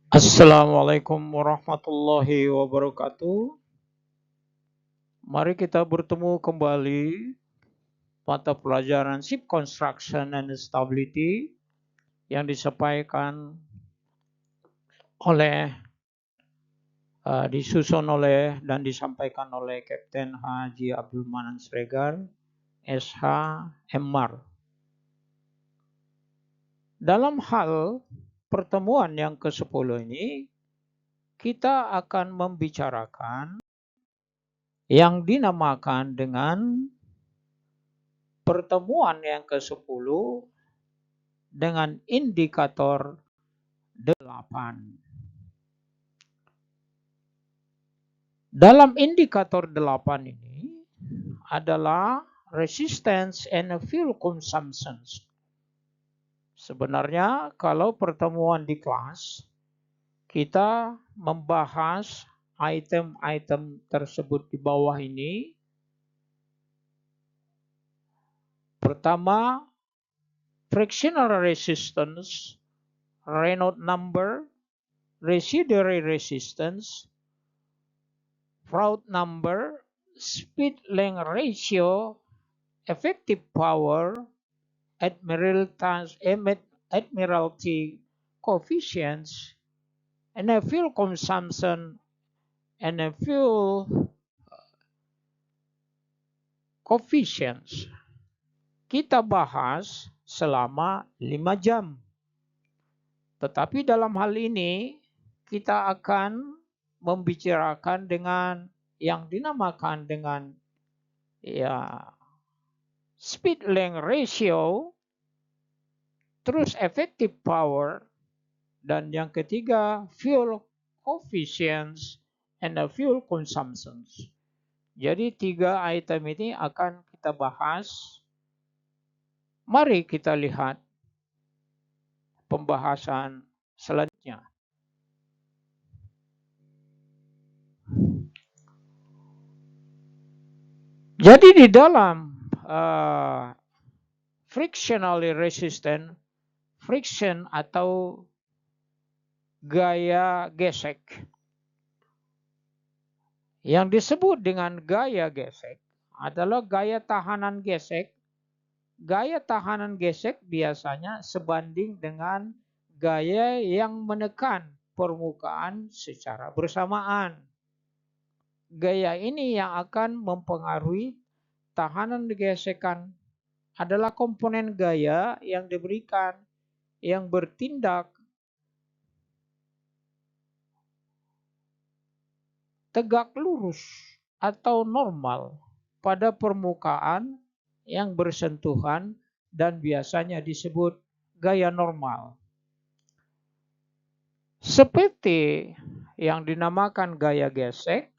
Assalamualaikum warahmatullahi wabarakatuh. Mari kita bertemu kembali mata pelajaran Ship Construction and Stability yang disampaikan oleh disusun oleh dan disampaikan oleh Kapten Haji Abdul Manan Sregar, SH MMAR. Dalam hal pertemuan yang ke-10 ini, kita akan membicarakan yang dinamakan dengan pertemuan yang ke-10 dengan indikator 8. Dalam indikator 8 ini adalah resistance and fuel consumption. Sebenarnya kalau pertemuan di kelas kita membahas item-item tersebut di bawah ini. Pertama, frictional resistance, Reynolds number, residuary resistance, Froude number, speed length ratio, effective power, Admiralty coefficients, and a fuel consumption and a fuel coefficients. Kita bahas selama 5 jam. Tetapi dalam hal ini kita akan membicarakan dengan yang dinamakan dengan speed length ratio, terus effective power, dan yang ketiga fuel coefficients and the fuel consumptions. Jadi 3 item ini akan kita bahas. Mari kita lihat pembahasan selanjutnya. Jadi di dalam frictionally resistant, friction atau gaya gesek. Yang disebut dengan gaya gesek adalah gaya tahanan gesek. Gaya tahanan gesek biasanya sebanding dengan gaya yang menekan permukaan secara bersamaan. Gaya ini yang akan mempengaruhi tahanan gesekan adalah komponen gaya yang diberikan yang bertindak tegak lurus atau normal pada permukaan yang bersentuhan dan biasanya disebut gaya normal. Seperti yang dinamakan gaya gesek,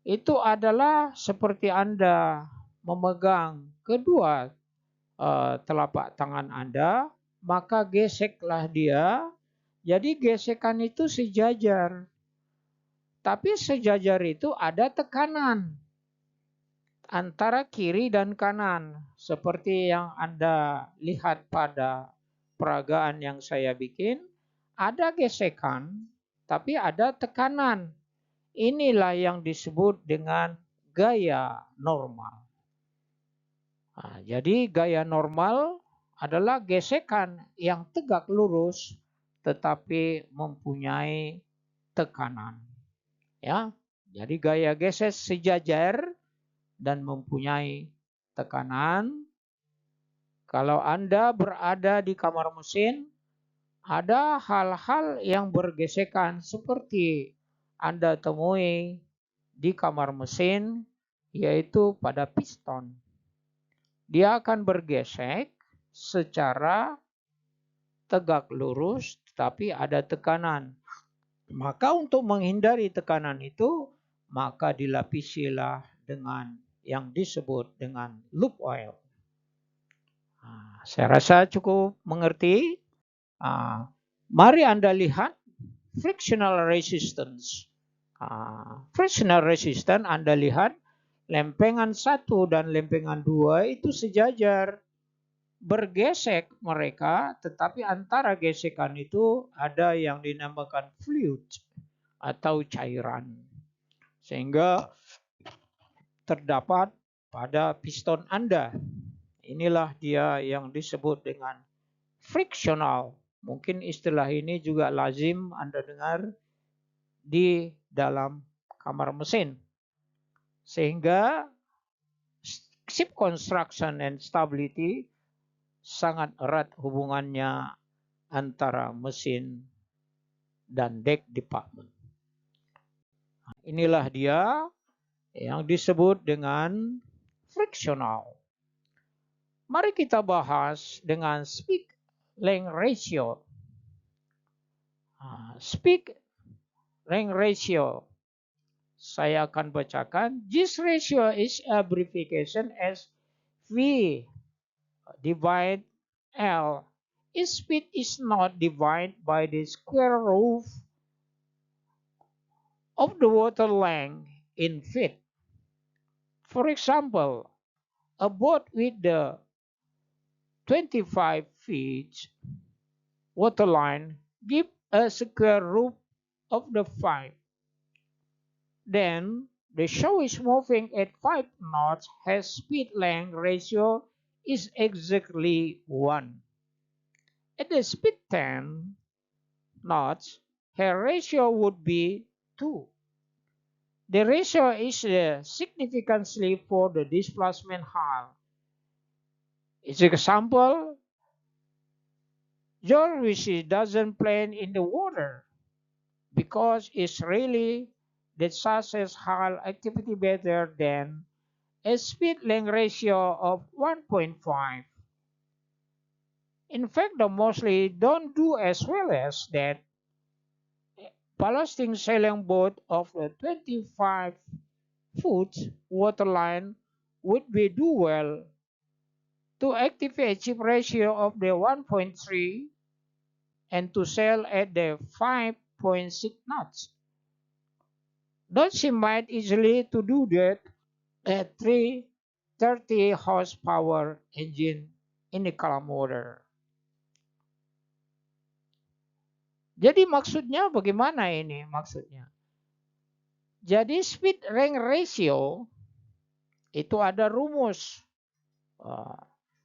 itu adalah seperti Anda memegang kedua telapak tangan Anda, maka geseklah dia. Jadi gesekan itu sejajar. Tapi sejajar itu ada tekanan antara kiri dan kanan. Seperti yang Anda lihat pada peragaan yang saya bikin, ada gesekan, tapi ada tekanan. Inilah yang disebut dengan gaya normal. Nah, jadi gaya normal adalah gesekan yang tegak lurus tetapi mempunyai tekanan. Ya, jadi gaya gesek sejajar dan mempunyai tekanan. Kalau Anda berada di kamar mesin, ada hal-hal yang bergesekan seperti Anda temui di kamar mesin, yaitu pada piston. Dia akan bergesek secara tegak lurus, tapi ada tekanan. Maka untuk menghindari tekanan itu, maka dilapisilah dengan yang disebut dengan loop oil. Saya rasa cukup mengerti. Mari Anda lihat frictional resistance. Frictional resistance Anda lihat lempengan 1 dan lempengan 2 itu sejajar. bergesek mereka, tetapi antara gesekan itu ada yang dinamakan fluid atau cairan. Sehingga terdapat pada piston Anda. Inilah dia yang disebut dengan frictional. Mungkin istilah ini juga lazim Anda dengar di dalam kamar mesin. Sehingga ship construction and stability sangat erat hubungannya antara mesin dan deck department. Inilah dia yang disebut dengan frictional. Mari kita bahas dengan speed length ratio. Speed length ratio. Saya akan bacakan. This ratio is abbreviation as V divide L. Its speed is not divided by the square root of the water length in feet. For example, a boat with the 25 feet water line give a square root of the 5. Then the show is moving at 5 knots, has speed length ratio is exactly 1. At the speed 10 knots, her ratio would be 2. The ratio is significantly for the displacement hull. It's an example, George doesn't plane in the water because it's really the success hull activity better than a speed length ratio of 1.5. In fact, the mostly don't do as well as that. Ballasting sailing boat of the 25-foot waterline would be do well to activate ship ratio of the 1.3 and to sail at the 5.6 knots. Though she might easily to do that at 330 horsepower engine in the column motor. Jadi maksudnya bagaimana ini maksudnya? Jadi speed length ratio itu ada rumus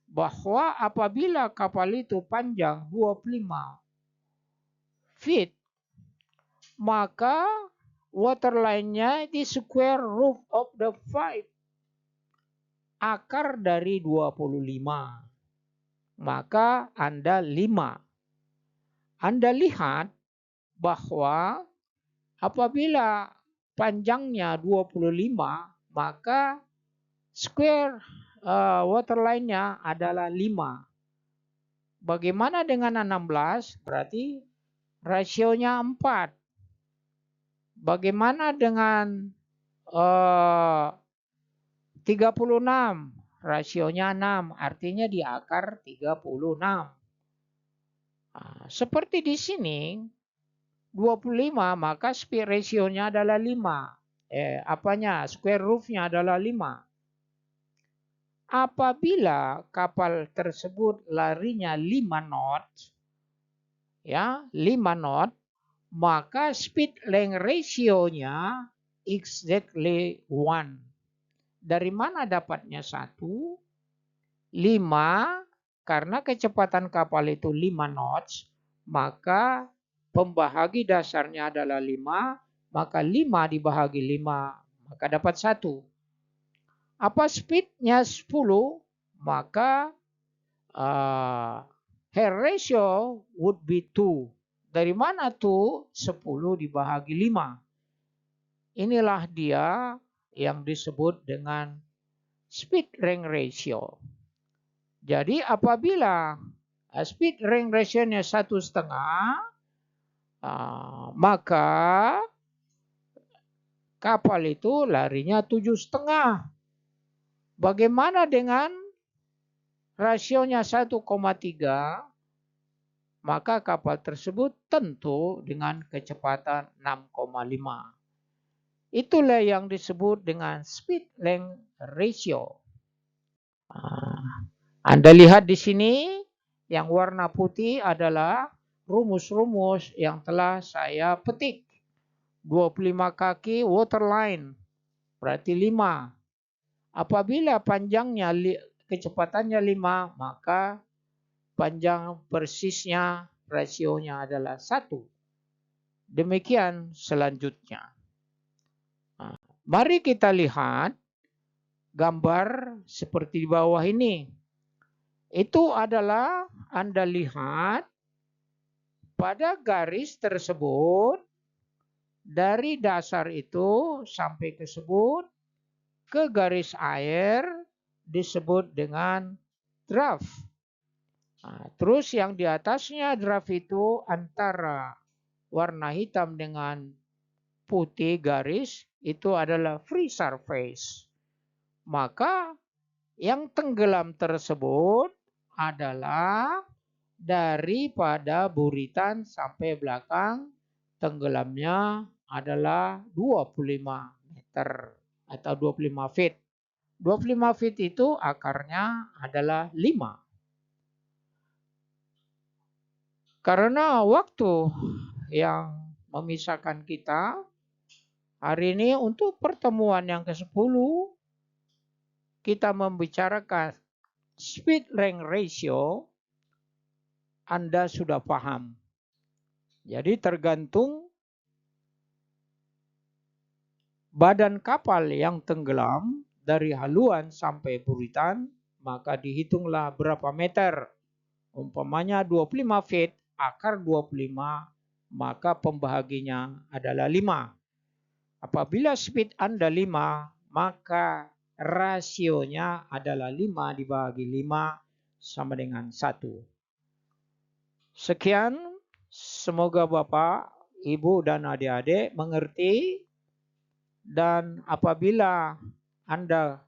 bahwa apabila kapal itu panjang 25 feet, maka waterline-nya di square root of the 5. Akar dari 25. Maka Anda 5. Anda lihat bahwa apabila panjangnya 25, maka square waterline-nya adalah 5. Bagaimana dengan 16? Berarti rasionya 4. Bagaimana dengan 36? Rasionya 6. Artinya di akar 36. Seperti di sini 25, maka speed ratio-nya adalah 5. Square root-nya adalah 5. Apabila kapal tersebut larinya 5 knot, ya, 5 knot, maka speed length ratio-nya exactly 1. Dari mana dapatnya 1? 5. Karena kecepatan kapal itu 5 knots, maka pembahagi dasarnya adalah 5, maka 5 dibahagi 5, maka dapat 1. Apa speednya 10, maka her ratio would be 2. Dari mana tuh? 10 dibahagi 5. Inilah dia yang disebut dengan speed length ratio. Jadi apabila speed length ratio-nya 1,5, maka kapal itu larinya 7,5. Bagaimana dengan rasionya 1,3? Maka kapal tersebut tentu dengan kecepatan 6,5. Itulah yang disebut dengan speed length ratio. Anda lihat di sini yang warna putih adalah rumus-rumus yang telah saya petik. 25 kaki waterline berarti 5. Apabila panjangnya kecepatannya 5, maka panjang persisnya rasionya adalah 1. Demikian selanjutnya. Nah, mari kita lihat gambar seperti di bawah ini. Itu adalah Anda lihat pada garis tersebut dari dasar itu sampai ke garis air disebut dengan draft. Nah, terus yang di atasnya draft itu antara warna hitam dengan putih garis itu adalah free surface. Maka yang tenggelam tersebut adalah daripada buritan sampai belakang tenggelamnya adalah 25 meter atau 25 feet. 25 feet itu akarnya adalah 5. Karena waktu yang memisahkan kita hari ini untuk pertemuan yang ke-10 kita membicarakan speed length ratio. Anda sudah paham. Jadi tergantung badan kapal yang tenggelam dari haluan sampai buritan, maka dihitunglah berapa meter. Umpamanya 25 feet, akar 25, maka pembahaginya adalah 5. Apabila speed Anda 5, maka rasionya adalah 5 dibagi 5 sama dengan 1. Sekian, semoga Bapak, Ibu, dan adik-adik mengerti. Dan apabila Anda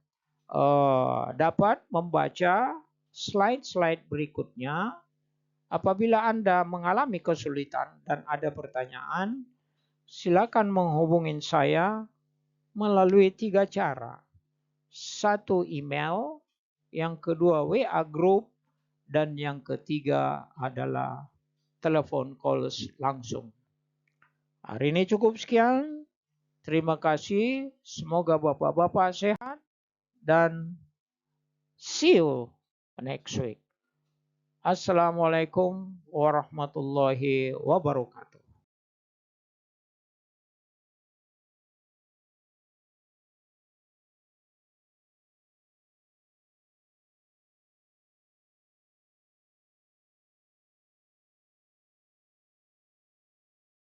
dapat membaca slide-slide berikutnya, apabila Anda mengalami kesulitan dan ada pertanyaan, silakan menghubungi saya melalui 3 cara. 1 email, yang kedua WA group, dan yang ketiga adalah telepon calls langsung. Hari ini cukup sekian. Terima kasih. Semoga Bapak-Bapak sehat dan see you next week. Assalamualaikum warahmatullahi wabarakatuh.